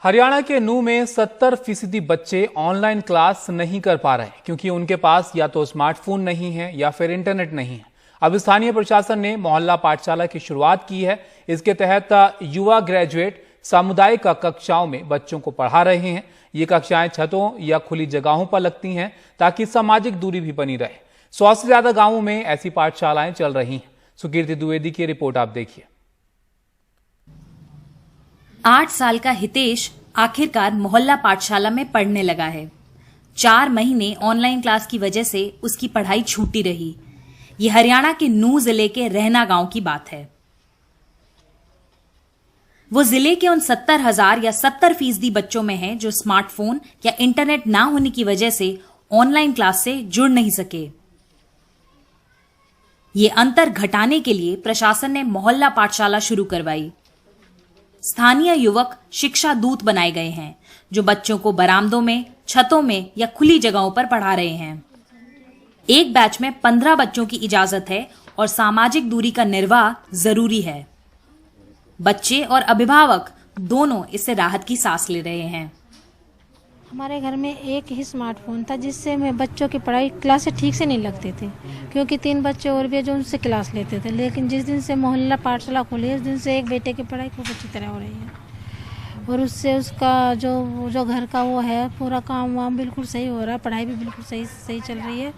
हरियाणा के नूंह में 70% बच्चे ऑनलाइन क्लास नहीं कर पा रहे क्योंकि उनके पास या तो स्मार्टफोन नहीं है या फिर इंटरनेट नहीं है। अब स्थानीय प्रशासन ने मोहल्ला पाठशाला की शुरुआत की है। इसके तहत युवा ग्रेजुएट सामुदायिक कक्षाओं में बच्चों को पढ़ा रहे हैं। ये कक्षाएं छतों या खुली जगहों पर लगती हैं ताकि सामाजिक दूरी भी बनी रहे। 100 से ज्यादा गांवों में ऐसी पाठशालाएं चल रही हैं। सुकीर्ति द्विवेदी की रिपोर्ट आप देखिए। 8 साल का हितेश आखिरकार मोहल्ला पाठशाला में पढ़ने लगा है। 4 महीने ऑनलाइन क्लास की वजह से उसकी पढ़ाई छूटी रही। ये हरियाणा के नूंह जिले के रहना गांव की बात है। वो जिले के उन 70,000 या 70% बच्चों में है जो स्मार्टफोन या इंटरनेट ना होने की वजह से ऑनलाइन क्लास से जुड़ नहीं सके। ये अंतर घटाने के लिए प्रशासन ने मोहल्ला पाठशाला शुरू करवाई। स्थानीय युवक शिक्षा दूत बनाए गए हैं जो बच्चों को बरामदों में, छतों में या खुली जगहों पर पढ़ा रहे हैं। एक बैच में 15 बच्चों की इजाजत है और सामाजिक दूरी का निर्वाह जरूरी है। बच्चे और अभिभावक दोनों इससे राहत की सांस ले रहे हैं। हमारे घर में एक ही स्मार्टफोन था जिससे मैं बच्चों की पढ़ाई क्लासेस ठीक से नहीं लगती थी, क्योंकि 3 बच्चे और भी जो उनसे क्लास लेते थे। लेकिन जिस दिन से मोहल्ला पाठशाला खुली उस दिन से एक बेटे की पढ़ाई खूब अच्छी तरह हो रही है और उससे उसका जो घर का वो है पूरा काम वाम बिल्कुल सही हो रहा है। पढ़ाई भी बिल्कुल सही चल रही है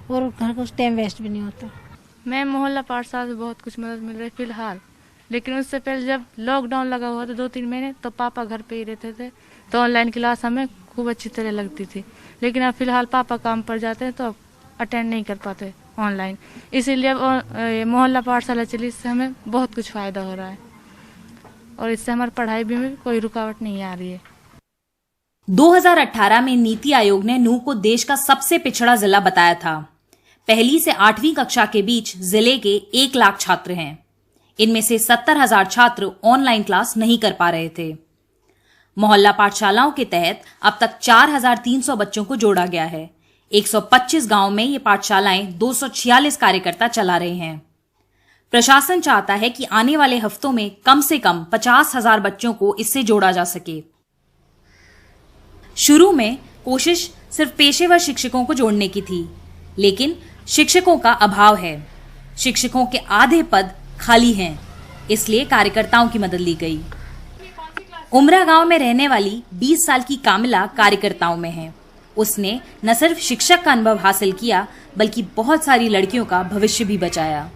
और घर का उस टाइम वेस्ट भी नहीं होता। मैं मोहल्ला पाठशाला से बहुत कुछ मदद मिल रही है फिलहाल, लेकिन उससे पहले जब लॉकडाउन लगा हुआ था 2-3 महीने, तो पापा घर पे ही रहते थे तो ऑनलाइन क्लास हमें खूब अच्छी तरह लगती थी। लेकिन अब फिलहाल पापा काम पर जाते हैं तो अब अटेंड नहीं कर पाते ऑनलाइन, इसीलिए अब मोहल्ला पाठशाला चली, इससे हमें बहुत कुछ फायदा हो रहा है और इससे हमारी पढ़ाई में कोई रुकावट नहीं आ रही है। 2018 में नीति आयोग ने नूंह को देश का सबसे पिछड़ा जिला बताया था। 1ली से 8वीं कक्षा के बीच जिले के 1 लाख छात्र हैं। इनमें से 70,000 छात्र ऑनलाइन क्लास नहीं कर पा रहे थे। मोहल्ला पाठशालाओं के तहत अब तक 4,300 बच्चों को जोड़ा गया है। 125 गांव में ये पाठशालाएं 246 कार्यकर्ता चला रहे हैं। प्रशासन चाहता है कि आने वाले हफ्तों में कम से कम 50,000 बच्चों को इससे जोड़ा जा सके। शुरू में कोशिश सिर्फ पेशेवर शिक्षकों को जोड़ने की थी, लेकिन शिक्षकों का अभाव है। शिक्षकों के आधे पद खाली हैं, इसलिए कार्यकर्ताओं की मदद ली गई। उमरा गांव में रहने वाली 20 साल की कामिला कार्यकर्ताओं में है। उसने न सिर्फ शिक्षक का अनुभव हासिल किया बल्कि बहुत सारी लड़कियों का भविष्य भी बचाया।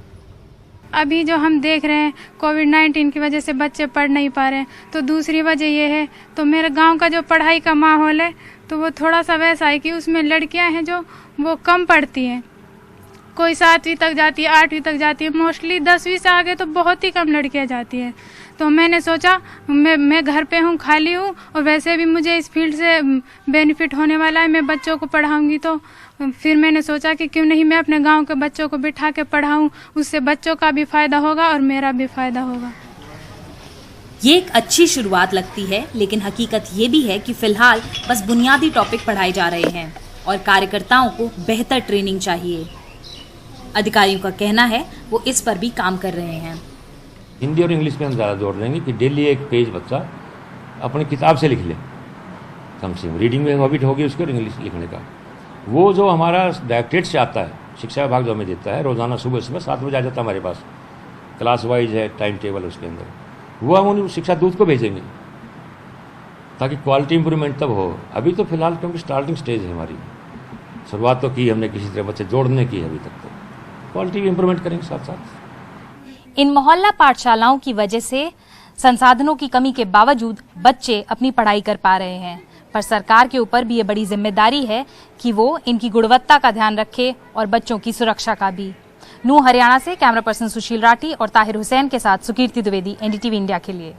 अभी जो हम देख रहे हैं कोविड-19 की वजह से बच्चे पढ़ नहीं पा रहे हैं, तो दूसरी वजह ये है तो मेरे गांव का जो पढ़ाई का माहौल है तो वो थोड़ा सा वैसा है कि उसमें लड़कियां हैं जो वो कम पढ़ती हैं। कोई 7वीं तक जाती है, 8वीं तक जाती है, मोस्टली 10वीं से आगे तो बहुत ही कम लड़कियां जाती हैं। तो मैंने सोचा मैं घर पे हूँ, खाली हूँ और वैसे भी मुझे इस फील्ड से बेनिफिट होने वाला है, मैं बच्चों को पढ़ाऊंगी। तो फिर मैंने सोचा कि क्यों नहीं मैं अपने गांव के बच्चों को बिठा के पढ़ाऊं, उससे बच्चों का भी फायदा होगा और मेरा भी फायदा होगा। ये एक अच्छी शुरुआत लगती है, लेकिन हकीकत ये भी है कि फिलहाल बस बुनियादी टॉपिक पढ़ाए जा रहे हैं और कार्यकर्ताओं को बेहतर ट्रेनिंग चाहिए। अधिकारियों का कहना है वो इस पर भी काम कर रहे हैं। हिंदी और इंग्लिश में हम ज़्यादा जोड़ देंगे कि डेली एक पेज बच्चा अपनी किताब से लिख ले, कम से कम रीडिंग में हॉबिट होगी उसको, इंग्लिश लिखने का। वो जो हमारा डायरेक्टरेट से आता है, शिक्षा विभाग जो हमें देता है, रोज़ाना सुबह 7 बजे आ जाता है हमारे पास, क्लास वाइज है टाइम टेबल उसके अंदर, वो हम उन शिक्षा दूत को भेजेंगे ताकि क्वालिटी इंप्रूवमेंट तब हो। अभी तो फिलहाल क्योंकि स्टार्टिंग स्टेज है हमारी, शुरुआत तो की हमने किसी तरह बच्चे जोड़ने की, अभी तक तो क्वालिटी भी इंप्रूवमेंट करेंगे साथ साथ। इन मोहल्ला पाठशालाओं की वजह से संसाधनों की कमी के बावजूद बच्चे अपनी पढ़ाई कर पा रहे हैं, पर सरकार के ऊपर भी ये बड़ी जिम्मेदारी है कि वो इनकी गुणवत्ता का ध्यान रखे और बच्चों की सुरक्षा का भी। नूंह हरियाणा से कैमरा पर्सन सुशील राठी और ताहिर हुसैन के साथ सुकीर्ति द्विवेदी, NDTV इंडिया के लिए।